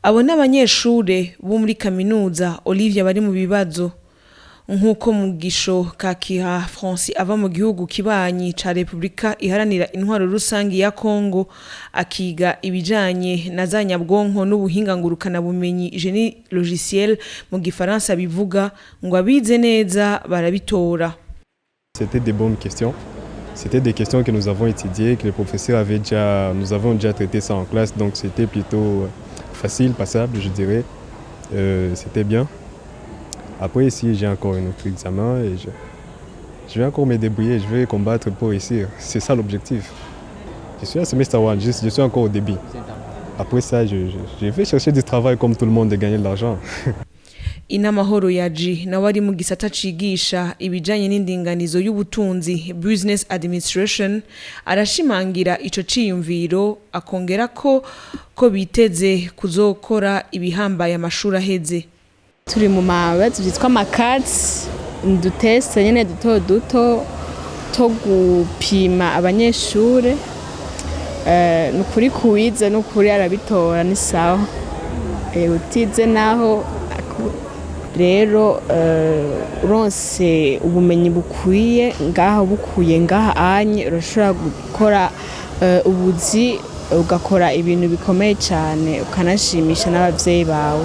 Abo n'abanyeshure bo muri Kaminuza Olivia bari mu bibazo nk'uko Mugisho Kakiha France ava mu gihugu kibanyi ca Republika iharanira intwaro rusangi ya Kongo akiga ibijanye na za nyabwonko n'ubuhinga ngurukana bumenyi génie logiciel mu gifaransa bivuga ngo abize neza barabitora. C'était des bonnes questions. C'était des questions que nous avons étudiées, que les professeurs nous avons déjà traité ça en classe, donc c'était plutôt facile, passable, je dirais. C'était bien. Après, ici, j'ai encore un autre examen et je vais encore me débrouiller, je vais combattre pour réussir. C'est ça l'objectif. Je suis à semester 1, je suis encore au début. Après ça, je vais chercher du travail comme tout le monde et gagner de l'argent. Inamahoro yaji nawe ari mu gisata cigisha ibijanye n'indinganizo y'ubutunzi business administration arashimangira ico ciyumviro akongera ko biteze kuzokora ibihambaye amashuri aheze. Turi mu mabazo byitwa makats nduteste nyene duto to gupima abanyeshure nukuri kuwize nukuri arabitora ni sawa utize naho rero uronse ubumenyi bukwiye ngaha anye urashobora gukora ubuzi ugakora ibintu bikomeye cyane ukanashimisha n'abavyeyi bawe.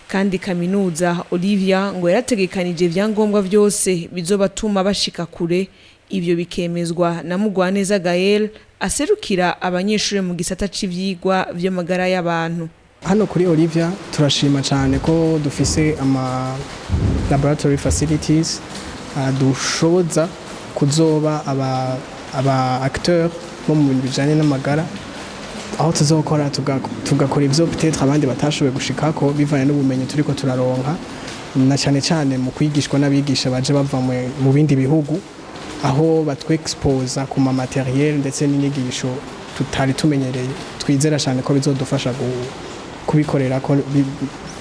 Kandi Kaminuza Olivia ngo yarategekanije vyangombwa vyose bizobatuma bashika kure, ivyo bikemezwa na Mugwaneza Gael aserukira abanyeshure mu gisata c'ivyigwa vy'amagara y'abantu. Hano kuri Olivia turashima cyane ko dufise ama laboratory facilities dushoboza kuzoba aba acteurs bo mu bintu bijanye n'amagara, aho tuzokora tugakora ivyo peut-être abandi batashoboye gushikako bivanye n'ubumenyi turiko turaronka, na cyane mu kwigishwa n'abigisha baje bava mu bindi bihugu, aho batwexposa ku ma materiel ndetse n'inyigisho tutari tumenyereye. Twizera cyane ko bizodufasha kubikorera ko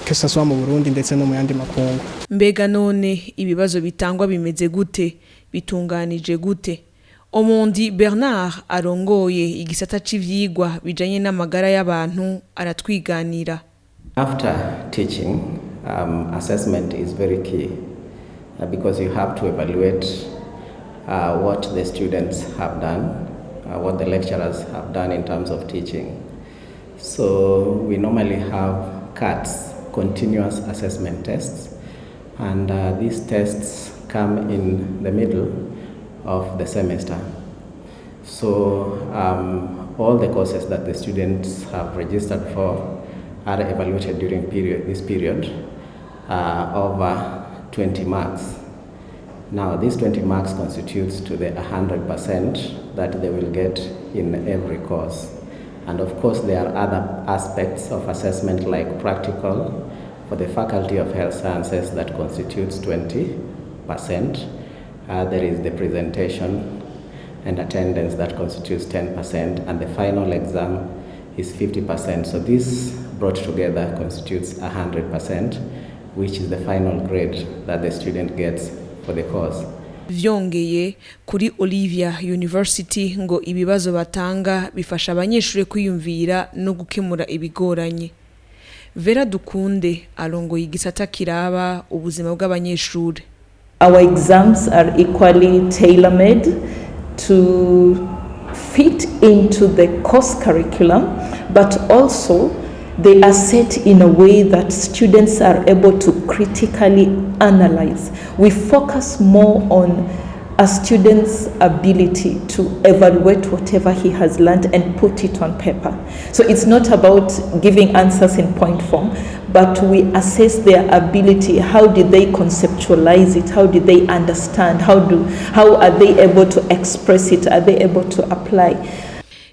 kesaswa mu Burundi ndetse no mu yandi makungu. Mbega none ibibazo bitangwa bimeze gute, bitunganije gute? Omondi Bernard arongoye igisata c'ivyigwa bijanye n'amagara y'abantu aratwiganira. After teaching, assessment is very key because you have to evaluate what the students have done, what the lecturers have done in terms of teaching. So we normally have CATs, continuous assessment tests, and these tests come in the middle of the semester. So all the courses that the students have registered for are evaluated during this period over 20 marks. Now these 20 marks constitutes to the 100% that they will get in every course. And of course there are other aspects of assessment like practical for the Faculty of Health Sciences that constitutes 20%. There is the presentation and attendance that constitutes 10%, and the final exam is 50%. So this brought together constitutes 100%, which is the final grade that the student gets for the course. Vyongeye kuri Olivia University ngo ibibazo batanga bifasha abanyeshure kwiyumvira no gukemura ibigoranye. Vera Dukunde arongoye igisata kiraba ubuzima bw'abanyeshure. Our exams are equally tailor-made to fit into the course curriculum, but also they are set in a way that students are able to critically analyze. We focus more on a student's ability to evaluate whatever he has learned and put it on paper. So it's not about giving answers in point form, but we assess their ability. How did they conceptualize it? How did they understand? How are they able to express it? Are they able to apply?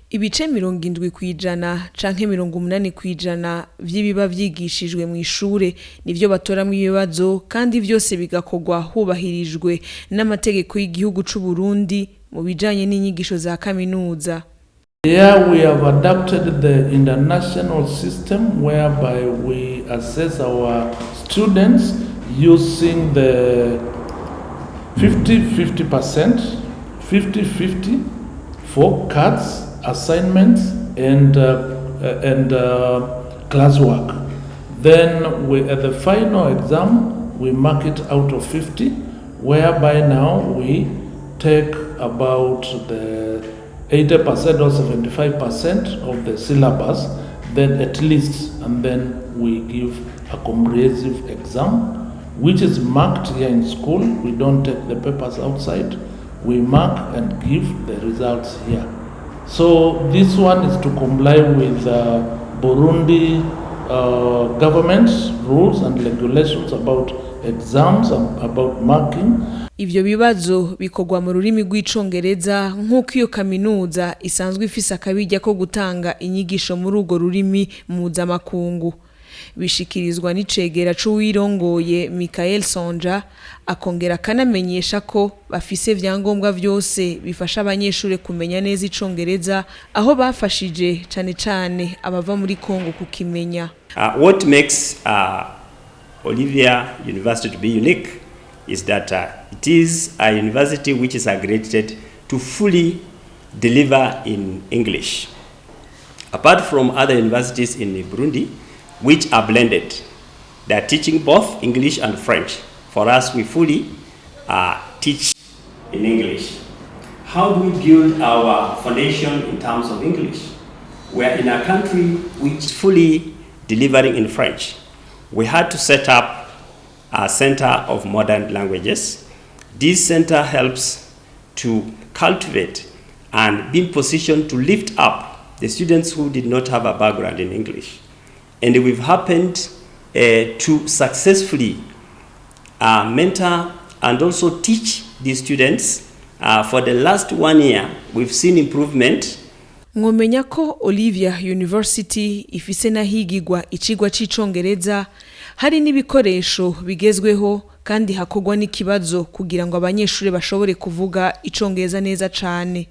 Ibice 70% canke 80% vy'ibiba vyigishijwe mu ishure nivyo batoramwe ibibazo, kandi vyose bigakogwa hubahirijwe n'amategeko y'igihugu c'u Burundi mu bijanye n'inyigisho za kaminuza. Here we have adapted the international system whereby we assess our students using the 50-50%, 50-50 for CATs, assignments and classwork. Then at the final exam, we mark it out of 50, whereby now we take about the 80% or 75% of the syllabus, then at least, and then we give a comprehensive exam, which is marked here in school. We don't take the papers outside. We mark and give the results here. So this one is to comply with Burundi government's rules and regulations about exams and about marking. Ivyo bibazo bikorwa mu rurimi rw'icongereza nk'uko iyo kaminuza isanzwe ifise akabijya ko gutanga inyigisho muri urwo rurimi mpuzamakungu. Bishikirizwa n'icegera c'uwirongoye Michael Sonja, akongera akanamenyesha ko bafise vyangombwa vyose bifasha abanyeshure kumenya neza icongereza, aho bafashije cane cane abava muri Kongo kukimenya. What makes Olivia University to be unique is that it is a university which is accredited to fully deliver in English. Apart from other universities in Burundi, which are blended, they are teaching both English and French. For us, we fully teach in English. How do we build our foundation in terms of English? We are in a country which is fully delivering in French. We had to set up a Center of Modern Languages. This center helps to cultivate and be in position to lift up the students who did not have a background in English. And we've happened to successfully mentor and also teach these students. For the last 1 year, we've seen improvement. Mwomenya ko Olivia University ifise nahigirwa icigwa c'icongereza, hari n'ibikoresho bigezweho kandi hakorwa n'ikibazo kugira ngo abanyeshure bashobore kuvuga icongereza neza cane.